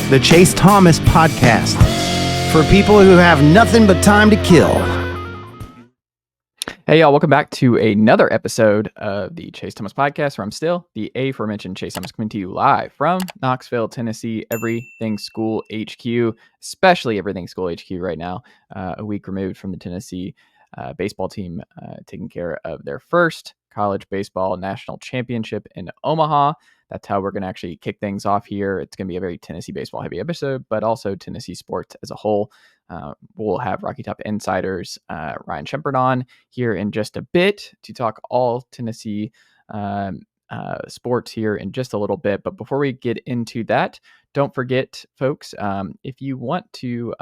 the Chase Thomas Podcast, for people who have nothing but time to kill. Hey, y'all, welcome back to another episode of the Chase Thomas Podcast, where I'm still the aforementioned Chase Thomas, coming to you live from Knoxville, Tennessee, Everything School HQ, especially Everything School HQ right now, a week removed from the Tennessee baseball team taking care of their first college baseball national championship in Omaha. That's how we're going to actually kick things off here. It's going to be a very Tennessee baseball heavy episode, but also Tennessee sports as a whole. We'll have Rocky Top Insiders Ryan Schumpert on here in just a bit to talk all Tennessee sports here in just a little bit. But before we get into that, don't forget, folks, if you want to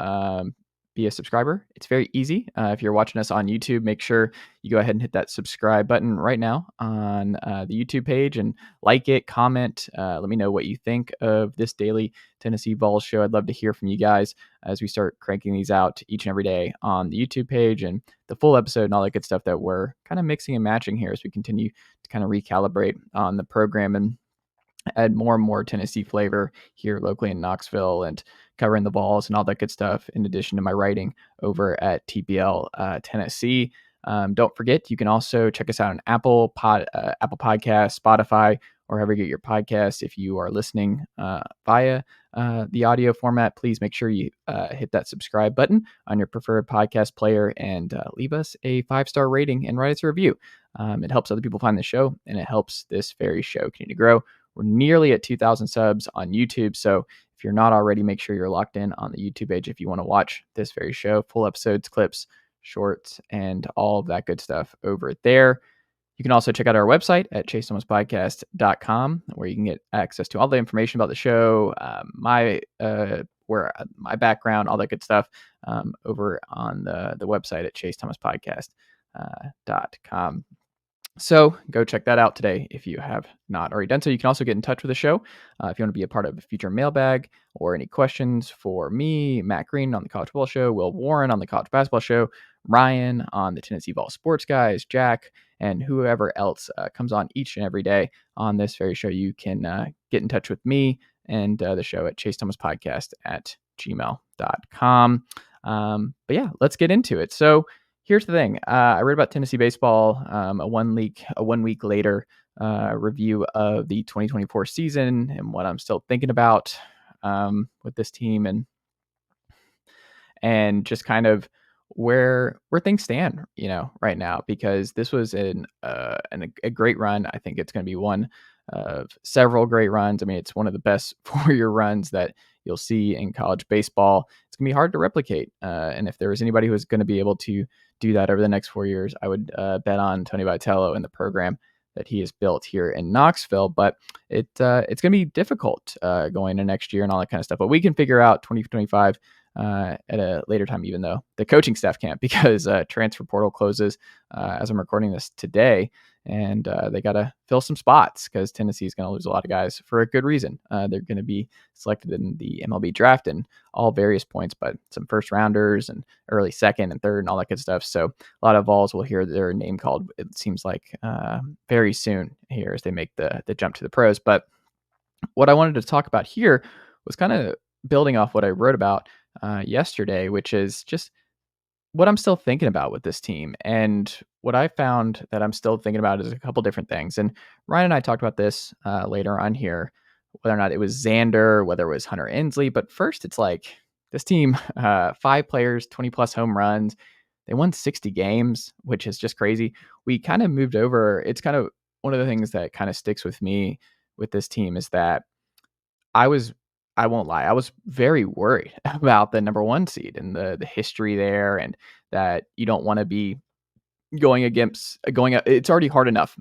be a subscriber, it's very easy. If you're watching us on YouTube, make sure you go ahead and hit that subscribe button right now on the YouTube page and like it, comment. Let me know what you think of this daily Tennessee Vols show. I'd love to hear from you guys as we start cranking these out each and every day on the YouTube page, and the full episode and all that good stuff that we're kind of mixing and matching here as we continue to kind of recalibrate on the program and add more and more Tennessee flavor here locally in Knoxville, and covering the Vols and all that good stuff, in addition to my writing over at TPL Tennessee. Don't forget, you can also check us out on Apple Podcasts, Spotify, or wherever you get your podcasts. If you are listening via the audio format, please make sure you hit that subscribe button on your preferred podcast player and leave us a 5-star rating and write us a review. It helps other people find the show, and it helps this very show continue to grow. We're nearly at 2,000 subs on YouTube, so if you're not already, make sure you're locked in on the YouTube page if you want to watch this very show, full episodes, clips, shorts, and all of that good stuff over there. You can also check out our website at chasethomaspodcast.com, where you can get access to all the information about the show, my background, all that good stuff, over on the website at chasethomaspodcast.com. So go check that out today if you have not already done so. You can also get in touch with the show if you want to be a part of a future mailbag, or any questions for me, Matt Green on the College Football Show, Will Warren on the College Basketball Show, Ryan on the Tennessee Vols Sports Guys, Jack, and whoever else comes on each and every day on this very show. You can get in touch with me and the show at chasethomaspodcast@gmail.com. But yeah, let's get into it. So here's the thing. I read about Tennessee baseball, a 1 week later review of the 2024 season and what I'm still thinking about with this team, and just kind of where things stand, right now, because this was a great run. I think it's going to be one of several great runs. I mean, it's one of the best 4-year runs that you'll see in college baseball. It's going to be hard to replicate. And if there was anybody who was going to be able to do that over the next 4 years, I would bet on Tony Vitello and the program that he has built here in Knoxville. But it's going to be difficult going into next year and all that kind of stuff. But we can figure out 2025 at a later time, even though the coaching staff can't, because transfer portal closes as I'm recording this today. And they got to fill some spots because Tennessee is going to lose a lot of guys for a good reason. They're going to be selected in the MLB draft in all various points, but some first rounders and early second and third and all that good stuff. So a lot of Vols will hear their name called, it seems like, very soon here as they make the jump to the pros. But what I wanted to talk about here was kind of building off what I wrote about yesterday, which is just what I'm still thinking about with this team. And what I found that I'm still thinking about is a couple different things. And Ryan and I talked about this later on here, whether or not it was Zander, whether it was Hunter Ensley. But first, it's like this team, 5 players, 20 plus home runs. They won 60 games, which is just crazy. We kind of moved over. It's kind of one of the things that kind of sticks with me with this team is that I won't lie, I was very worried about the number 1 seed and the history there, and that you don't want to be going up. It's already hard enough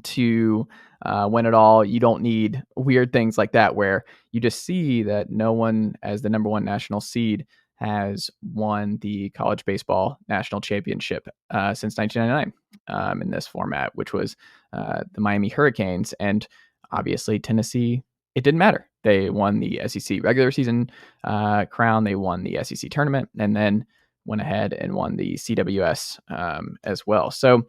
to win it all. You don't need weird things like that where you just see that no one as the number 1 national seed has won the college baseball national championship since 1999 in this format, which was the Miami Hurricanes. And obviously Tennessee, it didn't matter. They won the SEC regular season crown. They won the SEC tournament, and then went ahead and won the CWS as well. So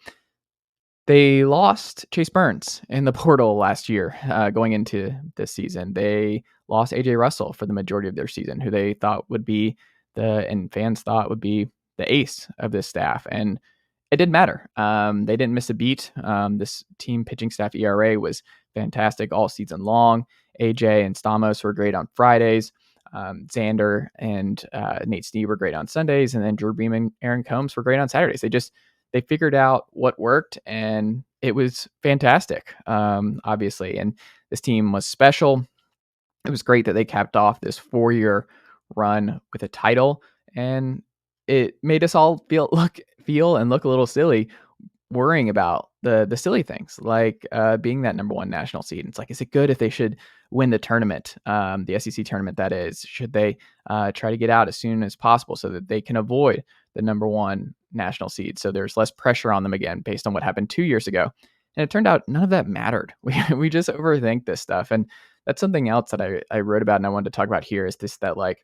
They lost Chase Burns in the portal last year, going into this season. They lost AJ Russell for the majority of their season, who they thought would be and fans thought would be the ace of this staff. And it didn't matter. They didn't miss a beat. This team pitching staff ERA was fantastic all season long. AJ and Stamos were great on Fridays. Zander and Nate Snead were great on Sundays, and then Drew Beam and Aaron Combs were great on Saturdays. They figured out what worked, and it was fantastic, obviously. And this team was special. It was great that they capped off this 4-year run with a title, and it made us all feel and look a little silly worrying about the silly things like being that number one national seed. And it's like, is it good if they should win the tournament, the SEC tournament that is? Should they try to get out as soon as possible so that they can avoid the number one national seed? So there's less pressure on them again based on what happened 2 years ago. And it turned out none of that mattered. We just overthink this stuff. And that's something else that I wrote about and I wanted to talk about here is that like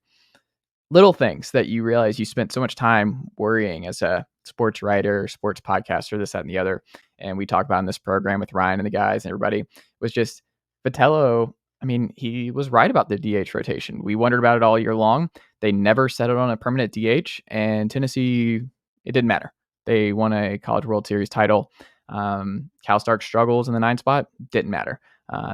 little things that you realize you spent so much time worrying as a sports writer, sports podcaster, this, that, and the other. And we talk about in this program with Ryan and the guys and everybody was just Vitello. I mean, he was right about the DH rotation. We wondered about it all year long. They never settled on a permanent DH, and Tennessee, it didn't matter. They won a College World Series title. Cal Stark struggles in the 9 spot, didn't matter.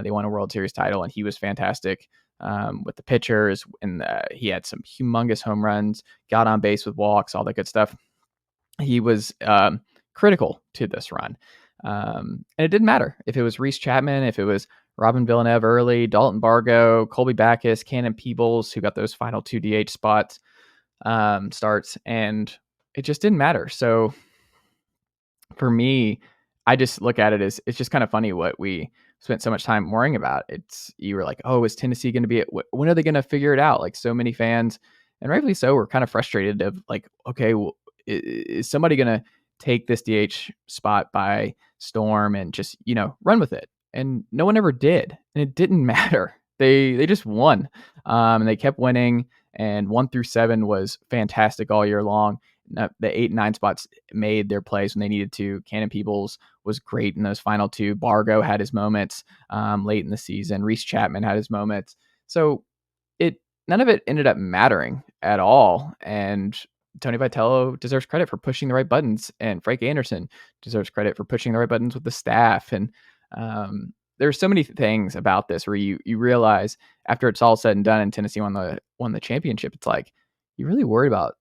They won a World Series title, and he was fantastic with the pitchers, and he had some humongous home runs, got on base with walks, all that good stuff. He was critical to this run. And it didn't matter if it was Reese Chapman, if it was Robin Villeneuve early, Dalton Bargo, Colby Backus, Cannon Peebles, who got those final 2 DH spots, starts, and it just didn't matter. So for me, I just look at it as it's just kind of funny what we spent so much time worrying about. You were like, oh, is Tennessee going to be when are they going to figure it out? Like so many fans, and rightfully so, were kind of frustrated of like, okay, well, is somebody going to take this DH spot by storm and just, run with it? And no one ever did. And it didn't matter. They just won. And they kept winning, and 1 through 7 was fantastic all year long. The 8 and 9 spots made their plays when they needed to. Cannon Peebles was great in those final 2. Bargo had his moments late in the season. Reese Chapman had his moments. So none of it ended up mattering at all. And Tony Vitello deserves credit for pushing the right buttons, and Frank Anderson deserves credit for pushing the right buttons with the staff. And there's so many things about this where you realize after it's all said and done and Tennessee won the championship, it's like you really worried about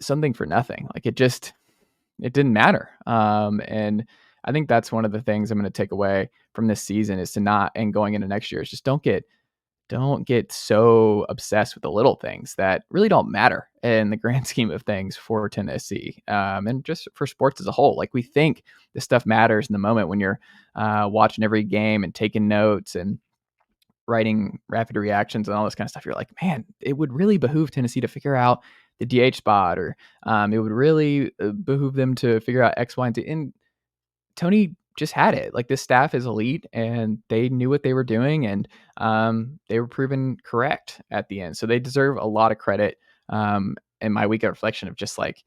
something for nothing. Like it didn't matter. And I think that's one of the things I'm going to take away from this season is to not, and going into next year, is just don't get so obsessed with the little things that really don't matter in the grand scheme of things for Tennessee, and just for sports as a whole. Like we think this stuff matters in the moment when you're watching every game and taking notes and writing rapid reactions and all this kind of stuff. You're like, man, it would really behoove Tennessee to figure out the DH spot, or it would really behoove them to figure out X, Y, and Z. And Tony just had it. Like this staff is elite, and they knew what they were doing, and they were proven correct at the end. So they deserve a lot of credit. In my week of reflection of just like,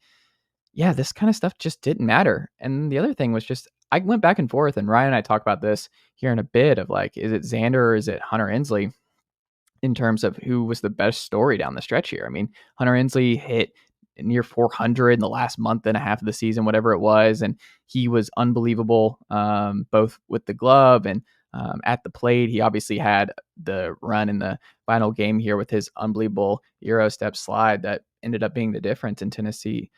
yeah, this kind of stuff just didn't matter. And the other thing was just, I went back and forth, and Ryan and I talk about this here in a bit of like, is it Zander or is it Hunter Ensley in terms of who was the best story down the stretch here? I mean, Hunter Ensley hit near 400 in the last month and a half of the season, whatever it was. And he was unbelievable, both with the glove and at the plate. He obviously had the run in the final game here with his unbelievable Euro step slide that ended up being the difference in Tennessee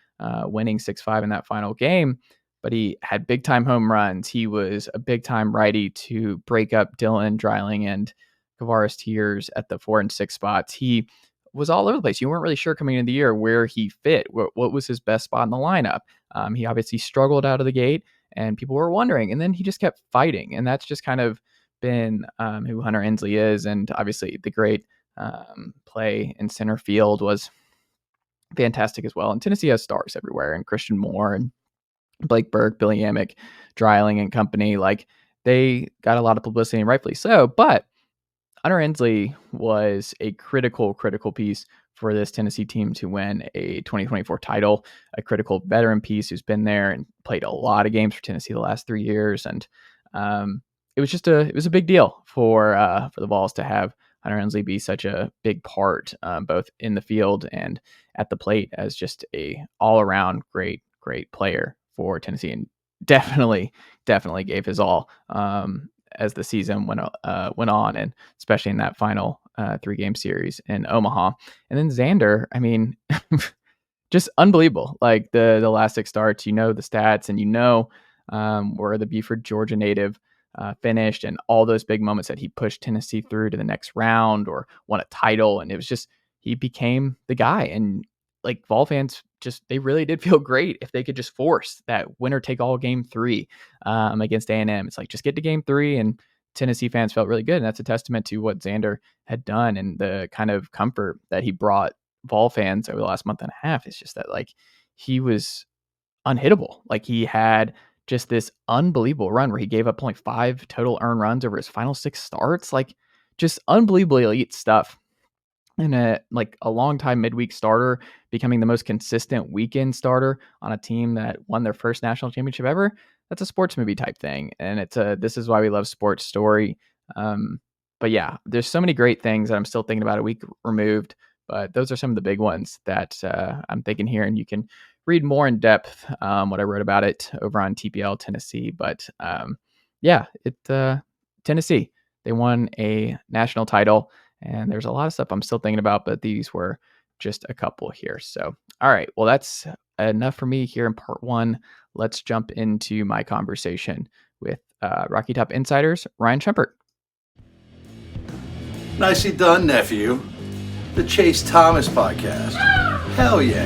winning 6-5 in that final game. But he had big time home runs. He was a big time righty to break up Dylan Dreiling and Kavaris Tears at the 4 and 6 spots. He was all over the place. You weren't really sure coming into the year where he fit, what was his best spot in the lineup. He obviously struggled out of the gate, and people were wondering, and then he just kept fighting. And that's just kind of been who Hunter Ensley is. And obviously the great play in center field was fantastic as well. And Tennessee has stars everywhere, and Christian Moore and Blake Burke, Billy Amick, Dreiling and company. Like they got a lot of publicity, and rightfully so. But Hunter Ensley was a critical piece for this Tennessee team to win a 2024 title, a critical veteran piece who's been there and played a lot of games for Tennessee the last 3 years. And it was a big deal for the Vols to have Hunter Ensley be such a big part, both in the field and at the plate, as just a all around great player for Tennessee, and definitely gave his all as the season went on, and especially in that final 3-game series in Omaha. And then Zander, I mean, just unbelievable. Like the last 6 starts, the stats, and where the Beaufort, Georgia native finished, and all those big moments that he pushed Tennessee through to the next round or won a title. And it was just, he became the guy. And like Vol fans, they really did feel great if they could just force that winner take all game 3 against A&M. It's like, just get to game 3, and Tennessee fans felt really good. And that's a testament to what Zander had done and the kind of comfort that he brought Vol fans over the last month and a half. It's just that, like, he was unhittable. Like, he had just this unbelievable run where he gave up only 5 total earned runs over his final 6 starts. Like, just unbelievably elite stuff. And a long-time midweek starter, becoming the most consistent weekend starter on a team that won their first national championship ever. That's a sports movie type thing. And this is why we love Sports Story. But yeah, there's so many great things that I'm still thinking about a week removed, but those are some of the big ones that I'm thinking here. And you can read more in depth what I wrote about it over on TPL Tennessee. But Tennessee, they won a national title. And there's a lot of stuff I'm still thinking about, but these were just a couple here. So, all right. Well, that's enough for me here in part 1. Let's jump into my conversation with Rocky Top Insider's Ryan Schumpert. Nicely done, nephew. The Chase Thomas podcast. Hell yeah.